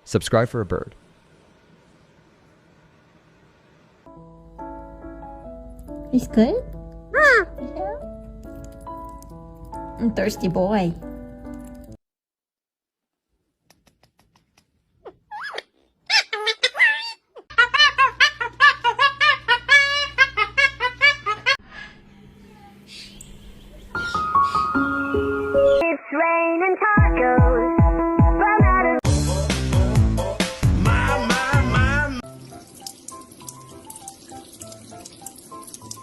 Subscribe for a bird. He's good? Yeah. I'm thirsty boy. It's raining tacos.